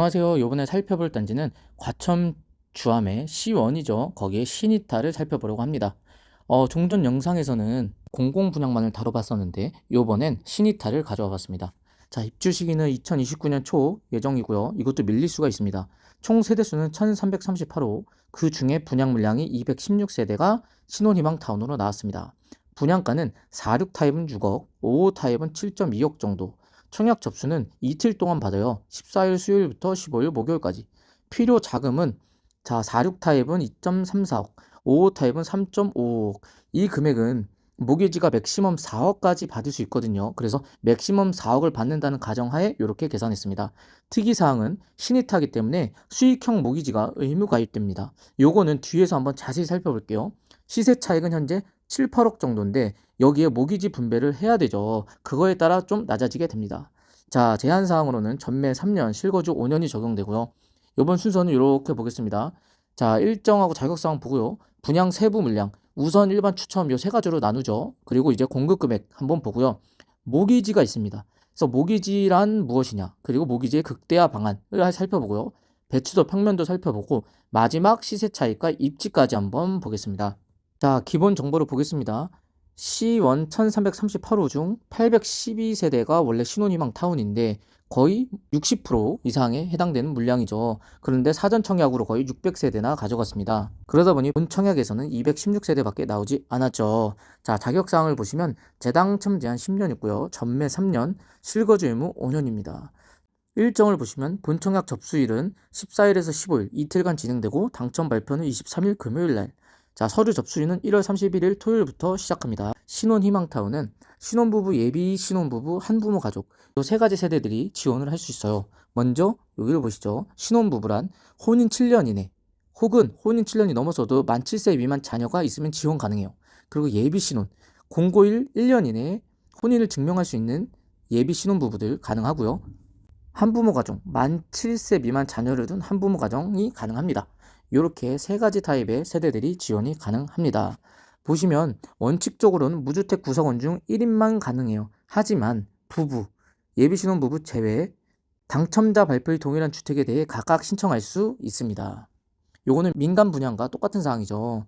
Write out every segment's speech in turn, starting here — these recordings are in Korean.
안녕하세요. 요번에 살펴볼 단지는 과천 주암의 C1이죠. 거기에 시니타를 살펴보려고 합니다. 종전 영상에서는 공공 분양만을 다뤄봤었는데 요번엔 시니타를 가져와 봤습니다. 자, 입주 시기는 2029년 초 예정이고요. 이것도 밀릴 수가 있습니다. 총 세대수는 1338호, 그 중에 분양 물량이 216세대가 신혼희망 타운으로 나왔습니다. 분양가는 46 타입은 6억, 55 타입은 7.2억 정도. 청약 접수는 이틀 동안 받아요. 14일 수요일부터 15일 목요일까지. 필요 자금은 46 타입은 2.34억, 55 타입은 3.5억. 이 금액은 모기지가 맥시멈 4억까지 받을 수 있거든요. 그래서 맥시멈 4억을 받는다는 가정하에 이렇게 계산했습니다. 특이사항은 신이타기 때문에 수익형 모기지가 의무 가입됩니다. 요거는 뒤에서 한번 자세히 살펴볼게요. 시세 차익은 현재 7, 8억 정도인데 여기에 모기지 분배를 해야 되죠. 그거에 따라 좀 낮아지게 됩니다. 자, 제한사항으로는 전매 3년, 실거주 5년이 적용되고요. 이번 순서는 이렇게 보겠습니다. 자, 일정하고 자격사항 보고요. 분양 세부 물량, 우선, 일반, 추첨 요 세 가지로 나누죠. 그리고 이제 공급 금액 한번 보고요. 모기지가 있습니다. 그래서 모기지란 무엇이냐, 그리고 모기지의 극대화 방안을 살펴보고요. 배치도 평면도 살펴보고 마지막 시세 차익과 입지까지 한번 보겠습니다. 자, 기본 정보를 보겠습니다. C1 1338호 중 812세대가 원래 신혼희망 타운인데 거의 60% 이상에 해당되는 물량이죠. 그런데 사전 청약으로 거의 600세대나 가져갔습니다. 그러다 보니 본 청약에서는 216세대밖에 나오지 않았죠. 자, 자격사항을 보시면 재당첨 제한 10년 있고요. 전매 3년, 실거주 의무 5년입니다. 일정을 보시면 본 청약 접수일은 14일에서 15일 이틀간 진행되고 당첨 발표는 23일 금요일 날. 자, 서류 접수일은 1월 31일 토요일부터 시작합니다. 신혼희망타운은 신혼부부, 예비 신혼부부, 한부모 가족 이 세 가지 세대들이 지원을 할 수 있어요. 먼저 여기를 보시죠. 신혼부부란 혼인 7년 이내 혹은 혼인 7년이 넘어서도 만 7세 미만 자녀가 있으면 지원 가능해요. 그리고 예비 신혼 공고일 1년 이내에 혼인을 증명할 수 있는 예비 신혼부부들 가능하고요. 한부모 가정, 만 7세 미만 자녀를 둔 한부모 가정이 가능합니다. 이렇게 세 가지 타입의 세대들이 지원이 가능합니다. 보시면 원칙적으로는 무주택 구성원 중 1인만 가능해요. 하지만 부부, 예비신혼부부 제외 당첨자 발표의 동일한 주택에 대해 각각 신청할 수 있습니다. 요거는 민간 분양과 똑같은 사항이죠.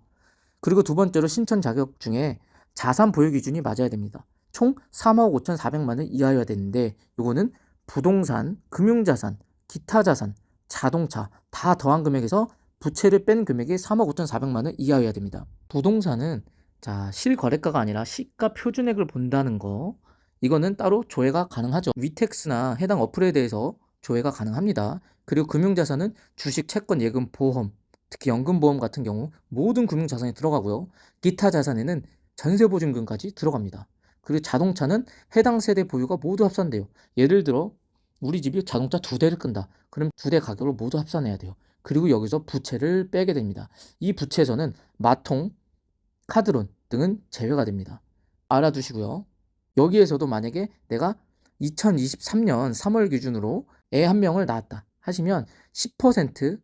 그리고 두 번째로 신청 자격 중에 자산 보유 기준이 맞아야 됩니다. 총 3억 5,400만 원 이하여야 되는데 요거는 부동산, 금융자산, 기타 자산, 자동차 다 더한 금액에서 부채를 뺀 금액이 3억 5,400만 원 이하여야 됩니다. 부동산은 자, 실거래가가 아니라 시가 표준액을 본다는 거. 이거는 따로 조회가 가능하죠. 위텍스나 해당 어플에 대해서 조회가 가능합니다. 그리고 금융자산은 주식, 채권, 예금, 보험, 특히 연금보험 같은 경우 모든 금융자산이 들어가고요. 기타 자산에는 전세보증금까지 들어갑니다. 그리고 자동차는 해당 세대 보유가 모두 합산돼요. 예를 들어 우리 집이 자동차 2대를 끈다. 그럼 2대 가격을 모두 합산해야 돼요. 그리고 여기서 부채를 빼게 됩니다. 이 부채에서는 마통, 카드론 등은 제외가 됩니다. 알아두시고요. 여기에서도 만약에 내가 2023년 3월 기준으로 애 한 명을 낳았다 하시면 10%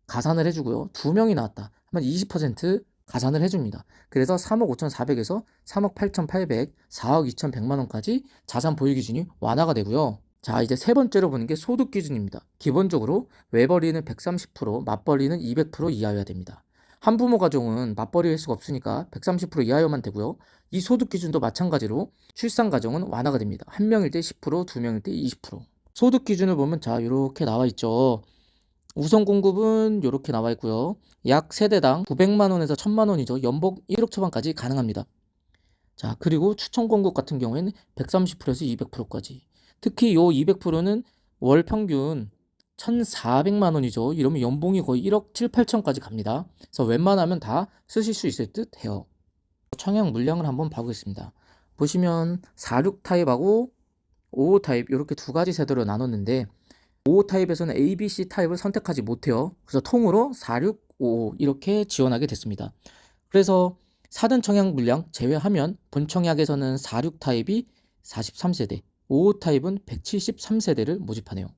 가산을 해주고요. 2명이 낳았다 하면 20% 가산을 해줍니다. 그래서 3억 5,400에서 3억 8,800, 4억 2,100만 원까지 자산 보유 기준이 완화가 되고요. 자, 이제 세 번째로 보는 게 소득 기준입니다. 기본적으로 외벌이는 130%, 맞벌이는 200% 이하여야 됩니다. 한부모 가정은 맞벌이 할 수가 없으니까 130% 이하여만 되고요. 이 소득 기준도 마찬가지로 출산 가정은 완화가 됩니다. 한 명일 때 10%, 두 명일 때 20%. 소득 기준을 보면 자, 이렇게 나와 있죠. 우선 공급은 이렇게 나와 있고요. 약 세대당 900만 원에서 1000만 원이죠. 연봉 1억 초반까지 가능합니다. 자, 그리고 추천 공급 같은 경우에는 130%에서 200%까지. 특히 요 200%는 월 평균 1,400만 원이죠. 이러면 연봉이 거의 1억 7, 8천까지 갑니다. 그래서 웬만하면 다 쓰실 수 있을 듯 해요. 청약 물량을 한번 봐보겠습니다. 보시면 46 타입하고 55 타입 이렇게 두 가지 세대로 나눴는데 55 타입에서는 A, B, C 타입을 선택하지 못해요. 그래서 통으로 46, 55 이렇게 지원하게 됐습니다. 그래서 사전 청약 물량 제외하면 본 청약에서는 46 타입이 43세대, 55 타입은 173세대를 모집하네요.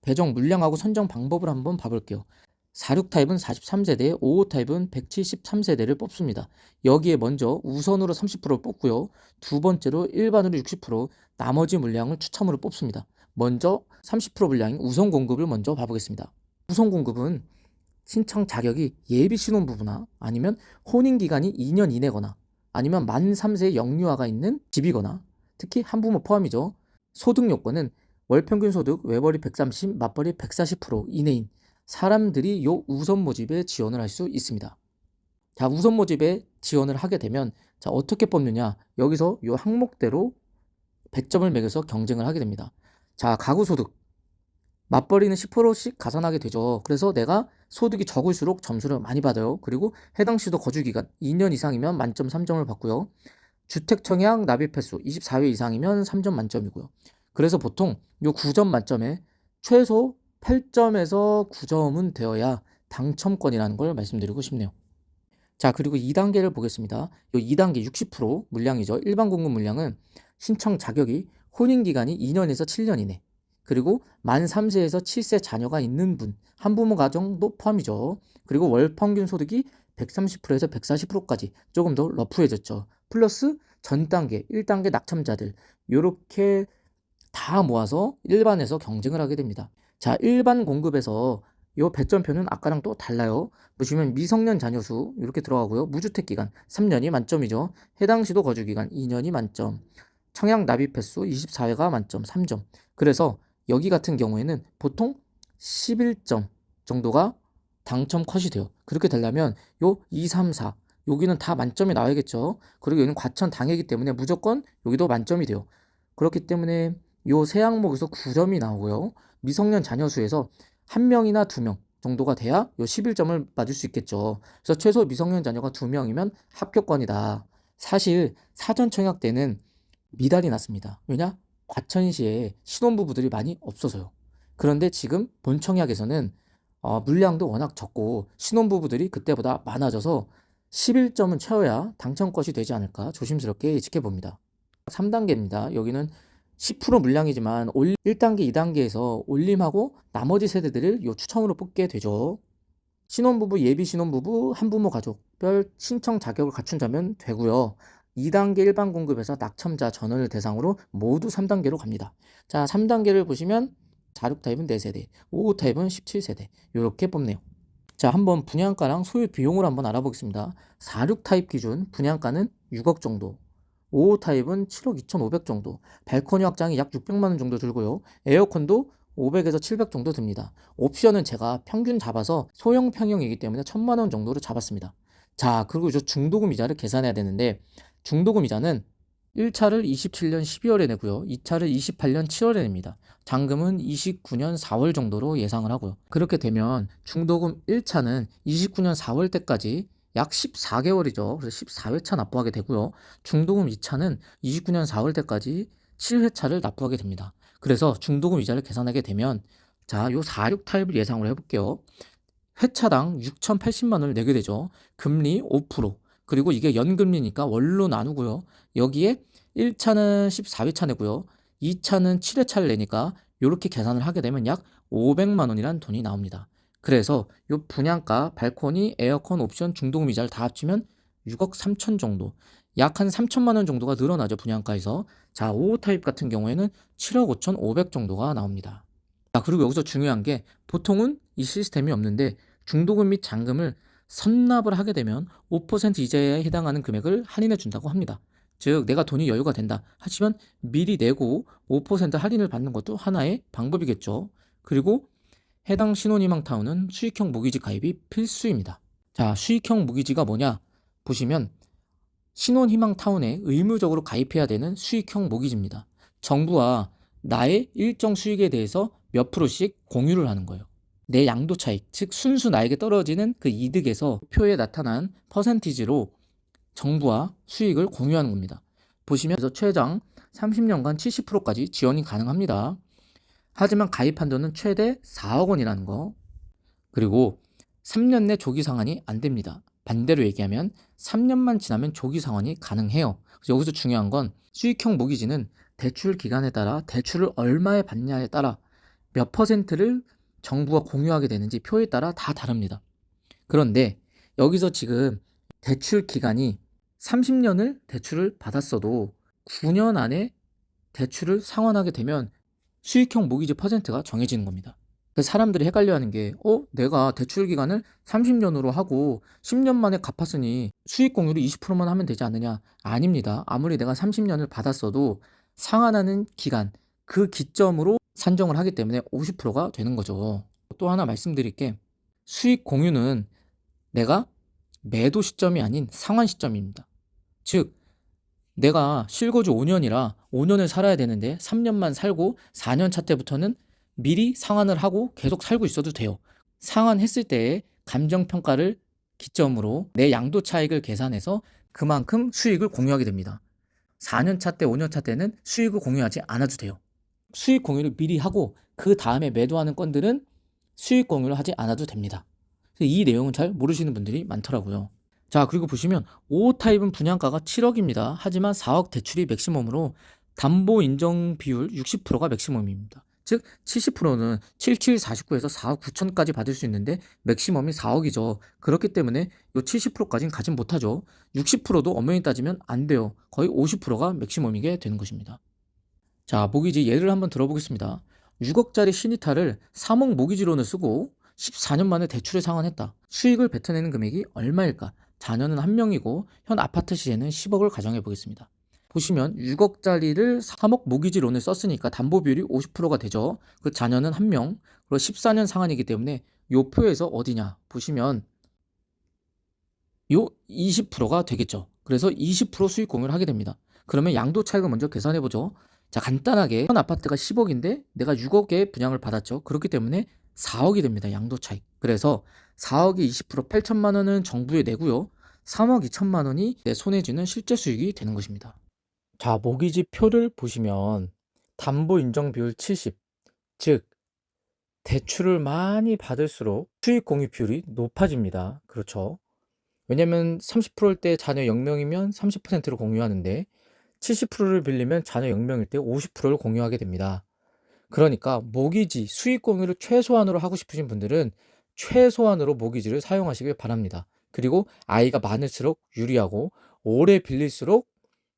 배정 물량하고 선정 방법을 한번 봐볼게요. 46 타입은 43세대, 55 타입은 173세대를 뽑습니다. 여기에 먼저 우선으로 30%를 뽑고요. 두 번째로 일반으로 60%, 나머지 물량을 추첨으로 뽑습니다. 먼저 30% 분량인 우선 공급을 먼저 봐보겠습니다. 우선 공급은 신청 자격이 예비 신혼부부나 아니면 혼인기간이 2년 이내거나 아니면 만 3세의 영유아가 있는 집이거나 특히 한부모 포함이죠. 소득 요건은 월평균 소득 외벌이 130, 맞벌이 140% 이내인 사람들이 요 우선 모집에 지원을 할 수 있습니다. 자, 우선 모집에 지원을 하게 되면 자, 어떻게 뽑느냐? 여기서 요 항목대로 배점을 매겨서 경쟁을 하게 됩니다. 자, 가구 소득. 맞벌이는 10%씩 가산하게 되죠. 그래서 내가 소득이 적을수록 점수를 많이 받아요. 그리고 해당 시도 거주 기간 2년 이상이면 만점 3점을 받고요. 주택 청약 납입 횟수 24회 이상이면 3점 만점이고요. 그래서 보통 요 9점 만점에 최소 8점에서 9점은 되어야 당첨권이라는 걸 말씀드리고 싶네요. 자, 그리고 2단계를 보겠습니다. 요 2단계 60% 물량이죠. 일반 공급 물량은 신청 자격이 혼인 기간이 2년에서 7년 이내, 그리고 만 3세에서 7세 자녀가 있는 분, 한부모 가정도 포함이죠. 그리고 월 평균 소득이 130%에서 140%까지 조금 더 러프해졌죠. 플러스 전 단계, 1단계 낙첨자들, 요렇게 다 모아서 일반에서 경쟁을 하게 됩니다. 자, 일반 공급에서 요 배점표는 아까랑 또 달라요. 보시면 미성년 자녀 수 이렇게 들어가고요. 무주택 기간 3년이 만점이죠. 해당 시도 거주 기간 2년이 만점. 청약 납입 횟수 24회가 만점 3점. 그래서 여기 같은 경우에는 보통 11점 정도가 당첨 컷이 돼요. 그렇게 되려면 요 2, 3, 4 여기는 다 만점이 나와야겠죠. 그리고 여기는 과천 당해이기 때문에 무조건 여기도 만점이 돼요. 그렇기 때문에 요 세 항목에서 9점이 나오고요. 미성년 자녀 수에서 1명이나 2명 정도가 돼야 요 11점을 맞을 수 있겠죠. 그래서 최소 미성년 자녀가 2명이면 합격권이다. 사실 사전 청약 때는 미달이 났습니다. 왜냐? 과천시에 신혼부부들이 많이 없어서요. 그런데 지금 본 청약에서는 물량도 워낙 적고 신혼부부들이 그때보다 많아져서 11점은 채워야 당첨권이 되지 않을까 조심스럽게 지켜봅니다. 3단계입니다. 여기는 10% 물량이지만 1단계, 2단계에서 올림하고 나머지 세대들을 요 추첨으로 뽑게 되죠. 신혼부부, 예비 신혼부부, 한부모 가족별 신청 자격을 갖춘 자면 되고요. 2단계 일반 공급에서 낙첨자 전원을 대상으로 모두 3단계로 갑니다. 자, 3단계를 보시면 46 타입은 4세대, 55 타입은 17세대 이렇게 뽑네요. 자, 한번 분양가랑 소유 비용을 한번 알아보겠습니다. 46 타입 기준 분양가는 6억 정도, 55 타입은 7억 2,500 정도, 발코니 확장이 약 600만 원 정도 들고요. 에어컨도 500에서 700 정도 듭니다. 옵션은 제가 평균 잡아서 소형 평형이기 때문에 1,000만 원 정도로 잡았습니다. 자, 그리고 저 중도금 이자를 계산해야 되는데 중도금 이자는 1차를 27년 12월에 내고요. 2차를 28년 7월에 냅니다. 잔금은 29년 4월 정도로 예상을 하고요. 그렇게 되면 중도금 1차는 29년 4월 때까지 약 14개월이죠. 그래서 14회차 납부하게 되고요. 중도금 2차는 29년 4월 때까지 7회차를 납부하게 됩니다. 그래서 중도금 이자를 계산하게 되면 자, 요 46 타입을 예상으로 해볼게요. 회차당 6,080만 원을 내게 되죠. 금리 5%. 그리고 이게 연금리니까 월로 나누고요. 여기에 1차는 14회차 내고요. 2차는 7회차를 내니까 이렇게 계산을 하게 되면 약 500만 원이란 돈이 나옵니다. 그래서 이 분양가, 발코니, 에어컨, 옵션, 중도금 이자를 다 합치면 6억 3천 정도, 약 한 3천만 원 정도가 늘어나죠, 분양가에서. 자, 5호 타입 같은 경우에는 7억 5천 5백 정도가 나옵니다. 자, 그리고 여기서 중요한 게 보통은 이 시스템이 없는데 중도금 및 잔금을 선납을 하게 되면 5% 이자에 해당하는 금액을 할인해 준다고 합니다. 즉 내가 돈이 여유가 된다 하지만 미리 내고 5% 할인을 받는 것도 하나의 방법이겠죠. 그리고 해당 신혼희망 타운은 수익형 모기지 가입이 필수입니다. 자, 수익형 모기지가 뭐냐 보시면 신혼희망 타운에 의무적으로 가입해야 되는 수익형 모기지입니다. 정부와 나의 일정 수익에 대해서 몇 프로씩 공유를 하는 거예요. 내 양도 차익, 즉 순수 나에게 떨어지는 그 이득에서 표에 나타난 퍼센티지로 정부와 수익을 공유하는 겁니다. 보시면 그래서 최장 30년간 70%까지 지원이 가능합니다. 하지만 가입 한도는 최대 4억 원이라는 거. 그리고 3년 내 조기 상환이 안 됩니다. 반대로 얘기하면 3년만 지나면 조기 상환이 가능해요. 그래서 여기서 중요한 건 수익형 모기지는 대출 기간에 따라 대출을 얼마에 받냐에 따라 몇 퍼센트를 정부가 공유하게 되는지 표에 따라 다 다릅니다. 그런데 여기서 지금 대출 기간이 30년을 대출을 받았어도 9년 안에 대출을 상환하게 되면 수익형 모기지 퍼센트가 정해지는 겁니다. 그래서 사람들이 헷갈려하는 게 내가 대출 기간을 30년으로 하고 10년 만에 갚았으니 수익 공유를 20%만 하면 되지 않느냐? 아닙니다. 아무리 내가 30년을 받았어도 상환하는 기간, 그 기점으로 산정을 하기 때문에 50%가 되는 거죠. 또 하나 말씀드릴 게 수익 공유는 내가 매도 시점이 아닌 상환 시점입니다. 즉 내가 실거주 5년이라 5년을 살아야 되는데 3년만 살고 4년 차 때부터는 미리 상환을 하고 계속 살고 있어도 돼요. 상환했을 때의 감정평가를 기점으로 내 양도 차익을 계산해서 그만큼 수익을 공유하게 됩니다. 4년 차 때, 5년 차 때는 수익을 공유하지 않아도 돼요. 수익 공유를 미리 하고 그 다음에 매도하는 건들은 수익 공유를 하지 않아도 됩니다. 이 내용은 잘 모르시는 분들이 많더라고요. 자, 그리고 보시면 5호 타입은 분양가가 7억입니다. 하지만 4억 대출이 맥시멈으로 담보 인정 비율 60%가 맥시멈입니다. 즉 70%는 7749에서 4억 9천까지 받을 수 있는데 맥시멈이 4억이죠. 그렇기 때문에 이 70%까지는 가진 못하죠. 60%도 엄연히 따지면 안 돼요. 거의 50%가 맥시멈이게 되는 것입니다. 자, 모기지 예를 한번 들어보겠습니다. 6억짜리 시니타를 3억 모기지론을 쓰고 14년 만에 대출을 상환했다. 수익을 뱉어내는 금액이 얼마일까? 자녀는 1명이고 현 아파트 시세는 10억을 가정해 보겠습니다. 보시면 6억짜리를 3억 모기지론을 썼으니까 담보 비율이 50%가 되죠. 그 자녀는 1명, 그리고 14년 상환이기 때문에 요 표에서 어디냐 보시면 요 20%가 되겠죠. 그래서 20% 수익 공유를 하게 됩니다. 그러면 양도 차익을 먼저 계산해 보죠. 자, 간단하게 현 아파트가 10억인데 내가 6억에 분양을 받았죠. 그렇기 때문에 4억이 됩니다. 양도 차익. 그래서 4억이 20% 8천만 원은 정부에 내고요. 3억 2천만 원이 내 손에 쥐는 실제 수익이 되는 것입니다. 자, 모기지 표를 보시면 담보 인정 비율 70, 즉 대출을 많이 받을수록 수익 공유 비율이 높아집니다. 그렇죠? 왜냐면 30%일 때 자녀 0명이면 30%를 공유하는데 70%를 빌리면 자녀 0명일 때 50%를 공유하게 됩니다. 그러니까 모기지 수익 공유를 최소한으로 하고 싶으신 분들은 최소한으로 모기지를 사용하시길 바랍니다. 그리고 아이가 많을수록 유리하고 오래 빌릴수록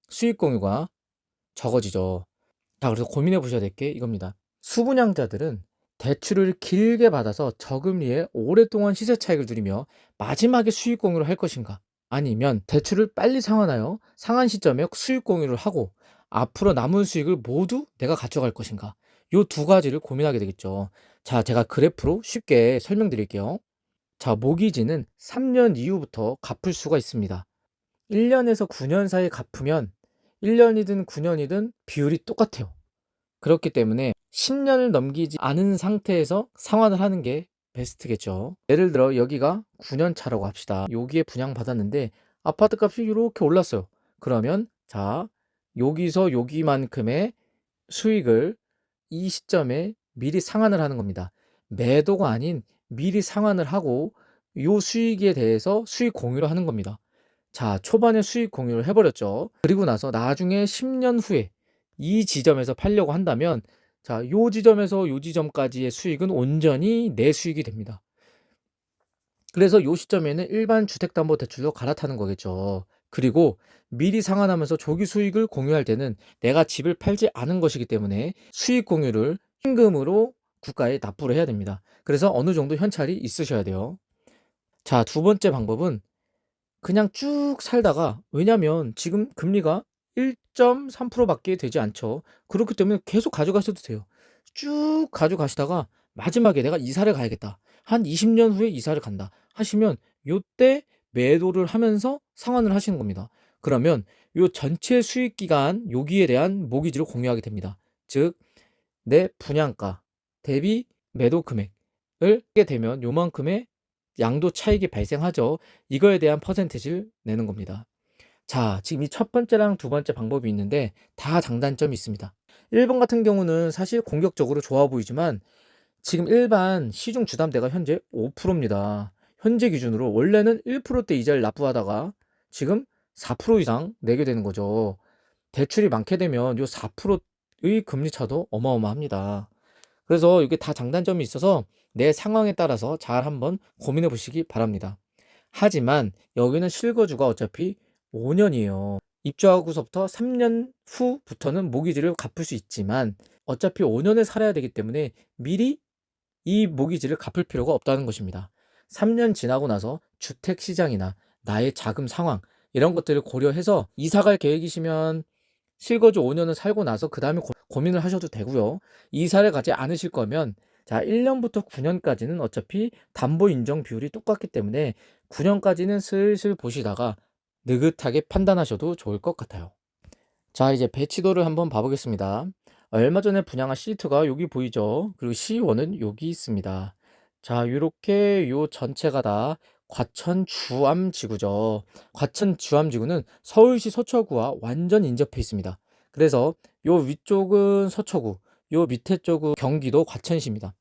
수익 공유가 적어지죠. 자, 그래서 고민해 보셔야 될 게 이겁니다. 수분양자들은 대출을 길게 받아서 저금리에 오랫동안 시세 차익을 누리며 마지막에 수익 공유를 할 것인가? 아니면 대출을 빨리 상환하여 상환 시점에 수익 공유를 하고 앞으로 남은 수익을 모두 내가 가져갈 것인가? 요 두 가지를 고민하게 되겠죠. 자, 제가 그래프로 쉽게 설명드릴게요. 자, 모기지는 3년 이후부터 갚을 수가 있습니다. 1년에서 9년 사이에 갚으면 1년이든 9년이든 비율이 똑같아요. 그렇기 때문에 10년을 넘기지 않은 상태에서 상환을 하는 게 베스트겠죠. 예를 들어 여기가 9년 차라고 합시다. 여기에 분양받았는데 아파트 값이 이렇게 올랐어요. 그러면 자, 여기서 여기만큼의 수익을 이 시점에 미리 상환을 하는 겁니다. 매도가 아닌 미리 상환을 하고 요 수익에 대해서 수익 공유를 하는 겁니다. 자, 초반에 수익 공유를 해버렸죠. 그리고 나서 나중에 10년 후에 이 지점에서 팔려고 한다면 자, 요 지점에서 요 지점까지의 수익은 온전히 내 수익이 됩니다. 그래서 요 시점에는 일반 주택담보대출로 갈아타는 거겠죠. 그리고 미리 상환하면서 조기 수익을 공유할 때는 내가 집을 팔지 않은 것이기 때문에 수익 공유를 현금으로 국가에 납부를 해야 됩니다. 그래서 어느 정도 현찰이 있으셔야 돼요. 자, 두 번째 방법은 그냥 쭉 살다가 왜냐면 지금 금리가 1.3%밖에 되지 않죠. 그렇기 때문에 계속 가져가셔도 돼요. 쭉 가져가시다가 마지막에 내가 이사를 가야겠다. 한 20년 후에 이사를 간다. 하시면 요때 매도를 하면서 상환을 하시는 겁니다. 그러면 요 전체 수익 기간 여기에 대한 모기지를 공유하게 됩니다. 즉, 내 분양가 대비 매도 금액을 하게 되면 요만큼의 양도 차익이 발생하죠. 이거에 대한 퍼센티지를 내는 겁니다. 자, 지금 이 첫 번째랑 두 번째 방법이 있는데 다 장단점이 있습니다. 1번 같은 경우는 사실 공격적으로 좋아 보이지만 지금 일반 시중 주담대가 현재 5%입니다. 현재 기준으로 원래는 1%대 이자를 납부하다가 지금 4% 이상 내게 되는 거죠. 대출이 많게 되면 요 4%의 금리 차도 어마어마합니다. 그래서 이게 다 장단점이 있어서 내 상황에 따라서 잘 한번 고민해 보시기 바랍니다. 하지만 여기는 실거주가 어차피 5년이에요. 입주하고서부터 3년 후부터는 모기지를 갚을 수 있지만 어차피 5년을 살아야 되기 때문에 미리 이 모기지를 갚을 필요가 없다는 것입니다. 3년 지나고 나서 주택 시장이나 나의 자금 상황 이런 것들을 고려해서 이사 갈 계획이시면 실거주 5년을 살고 나서 그다음에 고민을 하셔도 되고요. 이사를 가지 않으실 거면 자, 1년부터 9년까지는 어차피 담보 인정 비율이 똑같기 때문에 9년까지는 슬슬 보시다가 느긋하게 판단하셔도 좋을 것 같아요. 자, 이제 배치도를 한번 봐보겠습니다. 얼마 전에 분양한 시트가 여기 보이죠? 그리고 C1은 여기 있습니다. 자, 요렇게 요 전체가 다 과천 주암지구죠. 과천 주암지구는 서울시 서초구와 완전 인접해 있습니다. 그래서 요 위쪽은 서초구, 요 밑에 쪽은 경기도 과천시입니다.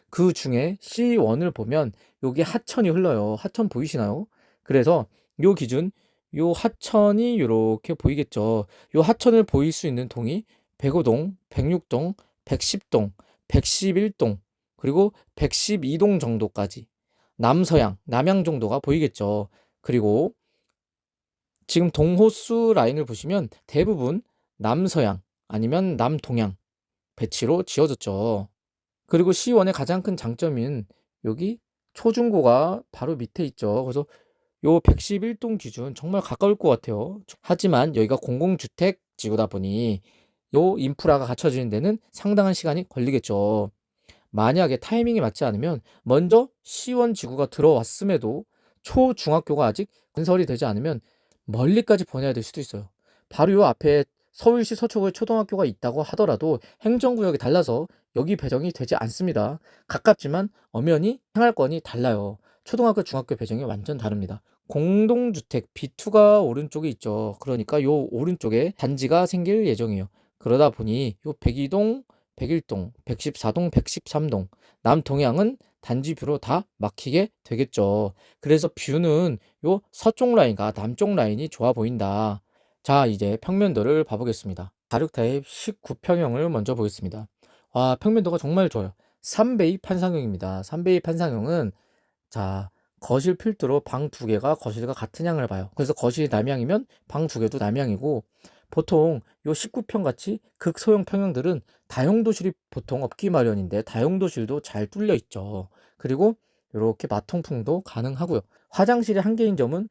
그 중에 C1을 보면 여기 하천이 흘러요. 하천 보이시나요? 그래서 요 기준, 요 하천이 요렇게 보이겠죠. 요 하천을 보일 수 있는 동이 105동, 106동, 110동, 111동, 그리고 112동 정도까지 남서양, 남양 정도가 보이겠죠. 그리고 지금 동호수 라인을 보시면 대부분 남서양 아니면 남동양 배치로 지어졌죠. 그리고 C1의 가장 큰 장점인 여기 초중고가 바로 밑에 있죠. 그래서 요 111동 기준 정말 가까울 것 같아요. 하지만 여기가 공공주택 지구다 보니 요 인프라가 갖춰지는 데는 상당한 시간이 걸리겠죠. 만약에 타이밍이 맞지 않으면 먼저 C1 지구가 들어왔음에도 초중학교가 아직 건설이 되지 않으면 멀리까지 보내야 될 수도 있어요. 바로 요 앞에 서울시 서초구에 초등학교가 있다고 하더라도 행정구역이 달라서 여기 배정이 되지 않습니다. 가깝지만 엄연히 생활권이 달라요. 초등학교, 중학교 배정이 완전 다릅니다. 공동주택 B2가 오른쪽에 있죠. 그러니까 요 오른쪽에 단지가 생길 예정이에요. 그러다 보니 요 102동, 101동, 114동, 113동, 남동향은 단지 뷰로 다 막히게 되겠죠. 그래서 뷰는 요 서쪽 라인과 남쪽 라인이 좋아 보인다. 자, 이제 평면도를 봐보겠습니다. 다륙 타입 19평형을 먼저 보겠습니다. 와, 평면도가 정말 좋아요. 3베이 판상형입니다. 3베이 판상형은 자, 거실 필두로 방 두 개가 거실과 같은 양을 봐요. 그래서 거실이 남향이면 방 두 개도 남향이고 보통 요 19평 같이 극소형 평형들은 다용도실이 보통 없기 마련인데 다용도실도 잘 뚫려 있죠. 그리고 이렇게 마통풍도 가능하고요. 화장실이 한 개인 점은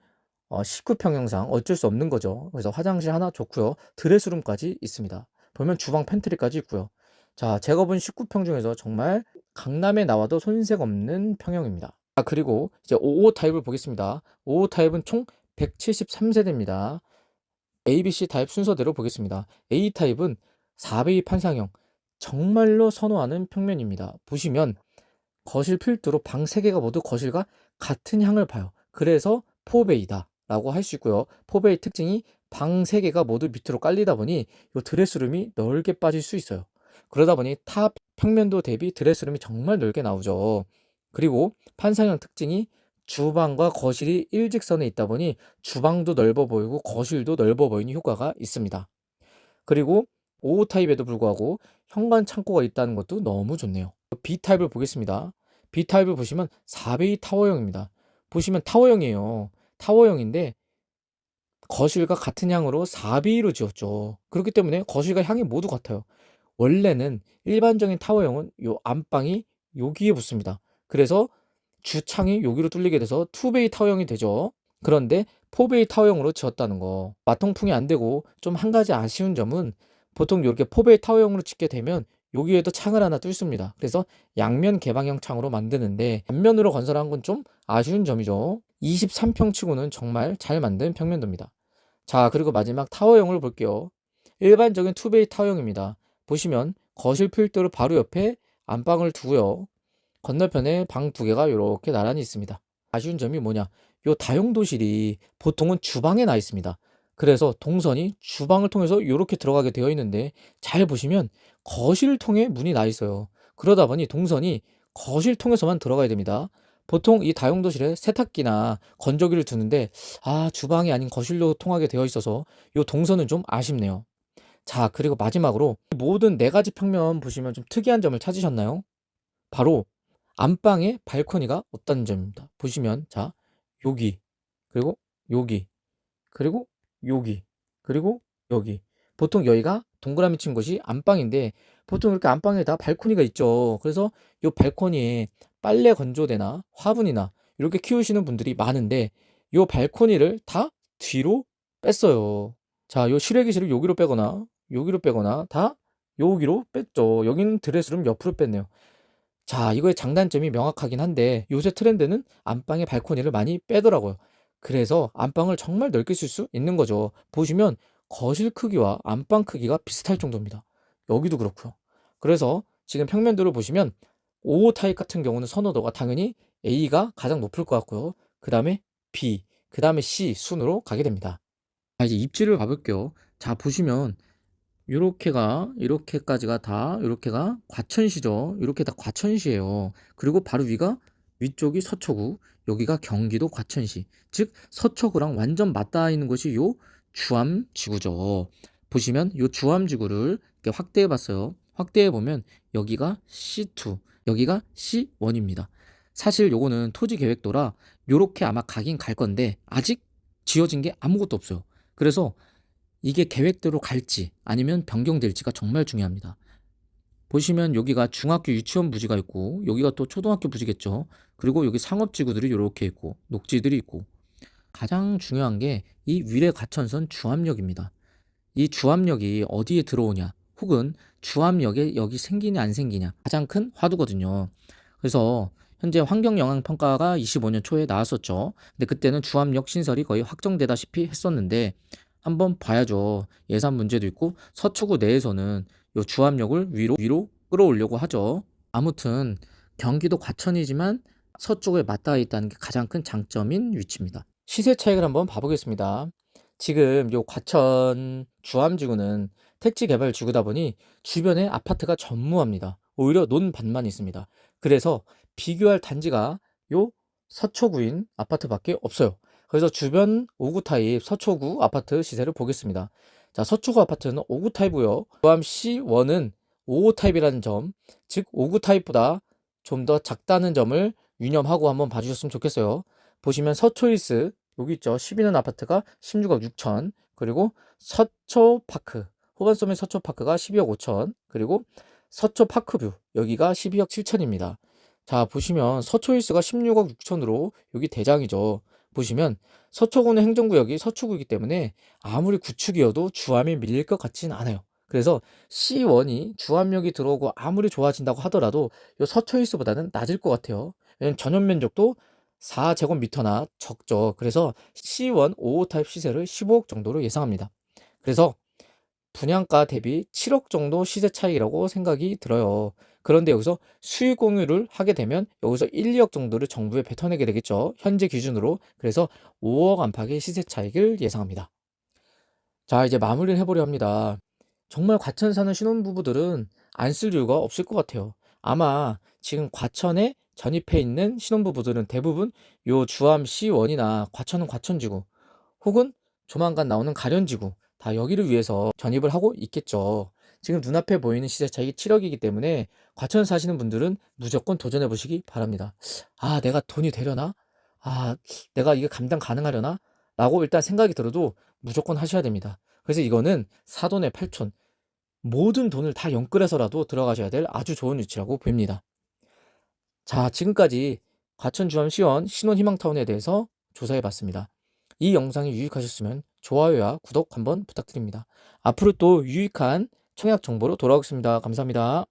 19평형상 어쩔 수 없는 거죠. 그래서 화장실 하나 좋고요. 드레스룸까지 있습니다. 보면 주방 팬트리까지 있고요. 자, 제가 본 19평 중에서 정말 강남에 나와도 손색 없는 평형입니다. 아, 그리고 이제 55 타입을 보겠습니다. 55 타입은 총 173세대입니다. A, B, C 타입 순서대로 보겠습니다. A 타입은 4베이 판상형, 정말로 선호하는 평면입니다. 보시면 거실 필두로 방 3개가 모두 거실과 같은 향을 봐요. 그래서 4베이다 라고 할 수 있고요. 4베이 특징이 방 3개가 모두 밑으로 깔리다 보니 이 드레스룸이 넓게 빠질 수 있어요. 그러다 보니 탑 평면도 대비 드레스룸이 정말 넓게 나오죠. 그리고 판상형 특징이 주방과 거실이 일직선에 있다 보니 주방도 넓어 보이고 거실도 넓어 보이는 효과가 있습니다. 그리고 5 타입에도 불구하고 현관 창고가 있다는 것도 너무 좋네요. B 타입을 보겠습니다. B 타입을 보시면 4베이 타워형입니다. 보시면 타워형이에요. 타워형인데 거실과 같은 향으로 4베이로 지었죠. 그렇기 때문에 거실과 향이 모두 같아요. 원래는 일반적인 타워형은 요 안방이 여기에 붙습니다. 그래서 주창이 여기로 뚫리게 돼서 2베이 타워형이 되죠. 그런데 4베이 타워형으로 지었다는 거. 마통풍이 안 되고 좀 한 가지 아쉬운 점은 보통 이렇게 4베이 타워형으로 짓게 되면 여기에도 창을 하나 뚫습니다. 그래서 양면 개방형 창으로 만드는데 앞면으로 건설한 건 좀 아쉬운 점이죠. 23평 치고는 정말 잘 만든 평면도입니다. 자, 그리고 마지막 타워형을 볼게요. 일반적인 2베이 타워형입니다. 보시면 거실 필두로 바로 옆에 안방을 두고요. 건너편에 방 2개가 이렇게 나란히 있습니다. 아쉬운 점이 뭐냐? 요 다용도실이 보통은 주방에 나 있습니다. 그래서 동선이 주방을 통해서 이렇게 들어가게 되어 있는데 잘 보시면 거실을 통해 문이 나 있어요. 그러다 보니 동선이 거실 통해서만 들어가야 됩니다. 보통 이 다용도실에 세탁기나 건조기를 두는데 주방이 아닌 거실로 통하게 되어 있어서 요 동선은 좀 아쉽네요. 자, 그리고 마지막으로 모든 4가지 평면 보시면 좀 특이한 점을 찾으셨나요? 바로 안방에 발코니가 없다는 점입니다. 보시면 자, 여기, 그리고 여기, 그리고 여기. 그리고 여기. 보통 여기가 동그라미 친 곳이 안방인데 보통 이렇게 안방에다 발코니가 있죠. 그래서 요 발코니에 빨래 건조대나 화분이나 이렇게 키우시는 분들이 많은데 요 발코니를 다 뒤로 뺐어요. 자, 요 실외기실을 여기로 빼거나 여기로 빼거나 다 여기로 뺐죠. 여기는 드레스룸 옆으로 뺐네요. 자, 이거의 장단점이 명확하긴 한데 요새 트렌드는 안방의 발코니를 많이 빼더라고요. 그래서 안방을 정말 넓게 쓸 수 있는 거죠. 보시면 거실 크기와 안방 크기가 비슷할 정도입니다. 여기도 그렇고요. 그래서 지금 평면도를 보시면 5호 타입 같은 경우는 선호도가 당연히 A가 가장 높을 것 같고요. 그 다음에 B, 그 다음에 C 순으로 가게 됩니다. 자, 이제 입지를 봐볼게요. 자, 보시면 요렇게가 이렇게까지가 다 요렇게가 과천시죠. 요렇게 다 과천시예요. 그리고 바로 위가 위쪽이 서초구, 여기가 경기도 과천시. 즉 서초구랑 완전 맞닿아 있는 것이 요 주암지구죠. 보시면 요 주암지구를 이렇게 확대해 봤어요. 확대해 보면 여기가 C2, 여기가 C1입니다. 사실 요거는 토지 계획도라 요렇게 아마 가긴 갈 건데 아직 지어진 게 아무것도 없어요. 그래서 이게 계획대로 갈지 아니면 변경될지가 정말 중요합니다. 보시면 여기가 중학교 유치원 부지가 있고 여기가 또 초등학교 부지겠죠. 그리고 여기 상업지구들이 이렇게 있고 녹지들이 있고 가장 중요한 게 이 위례 가천선 주암역입니다. 이 주암역이 어디에 들어오냐 혹은 주암역에 여기 생기냐 안 생기냐 가장 큰 화두거든요. 그래서 현재 환경영향평가가 25년 초에 나왔었죠. 근데 그때는 주암역 신설이 거의 확정되다시피 했었는데 한번 봐야죠. 예산 문제도 있고 서초구 내에서는 요 주암역을 위로 끌어오려고 하죠. 아무튼 경기도 과천이지만 서쪽에 맞닿아 있다는 게 가장 큰 장점인 위치입니다. 시세 차익을 한번 봐보겠습니다. 지금 요 과천 주암지구는 택지 개발 지구다 보니 주변에 아파트가 전무합니다. 오히려 논밭만 있습니다. 그래서 비교할 단지가 요 서초구인 아파트밖에 없어요. 그래서 주변 5구 타입 서초구 아파트 시세를 보겠습니다. 자, 서초구 아파트는 5구 타입이고요. 구암 C1은 5호 타입이라는 점, 즉 5구 타입보다 좀 더 작다는 점을 유념하고 한번 봐주셨으면 좋겠어요. 보시면 서초힐스 여기 있죠. 12년 아파트가 16억 6천, 그리고 서초파크 호반섬의 서초파크가 12억 5천, 그리고 서초파크뷰 여기가 12억 7천입니다. 자, 보시면 서초힐스가 16억 6천으로 여기 대장이죠. 보시면 서초구는 행정구역이 서초구이기 때문에 아무리 구축이어도 주암이 밀릴 것 같진 않아요. 그래서 C1이 주암역이 들어오고 아무리 좋아진다고 하더라도 이 서초힐스보다는 낮을 것 같아요. 왜냐면 전용 면적도 4제곱미터나 적죠. 그래서 C1 5호 타입 시세를 15억 정도로 예상합니다. 그래서 분양가 대비 7억 정도 시세 차이라고 생각이 들어요. 그런데 여기서 수익 공유를 하게 되면 여기서 1, 2억 정도를 정부에 뱉어내게 되겠죠. 현재 기준으로. 그래서 5억 안팎의 시세 차익을 예상합니다. 자, 이제 마무리를 해보려 합니다. 정말 과천 사는 신혼부부들은 안 쓸 이유가 없을 것 같아요. 아마 지금 과천에 전입해 있는 신혼부부들은 대부분 요 주암 C1이나 과천은 과천지구 혹은 조만간 나오는 가련지구 다 여기를 위해서 전입을 하고 있겠죠. 지금 눈앞에 보이는 시세 차익이 7억이기 때문에 과천 사시는 분들은 무조건 도전해 보시기 바랍니다. 아, 내가 돈이 되려나? 아, 내가 이게 감당 가능하려나? 라고 일단 생각이 들어도 무조건 하셔야 됩니다. 그래서 이거는 사돈의 팔촌, 모든 돈을 다 연끌해서라도 들어가셔야 될 아주 좋은 위치라고 보입니다. 자, 지금까지 과천주암 시원 신혼희망타운에 대해서 조사해 봤습니다. 이 영상이 유익하셨으면 좋아요와 구독 한번 부탁드립니다. 앞으로 또 유익한 청약 정보로 돌아오겠습니다. 감사합니다.